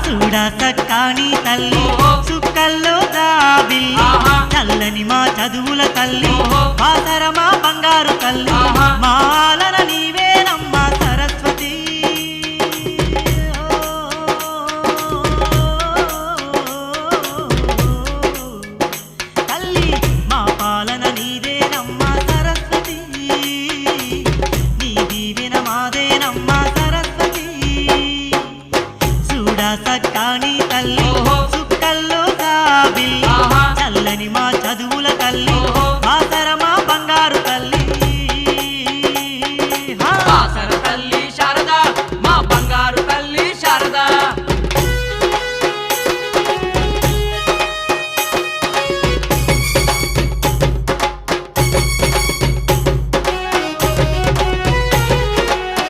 చూడా సక్కాని తల్లి సుక్కల్లో దాబిల్లి చల్లని మా చదువుల తల్లి పాసరమా బంగారు తల్లి మాలన నీవేనమ్మా సరస్వతి తల్లి మా పాలన నీదేనమ్మా సరస్వతి నీ దీవెన మాదేనమ్మా సరస్వతి చూడా సక్కా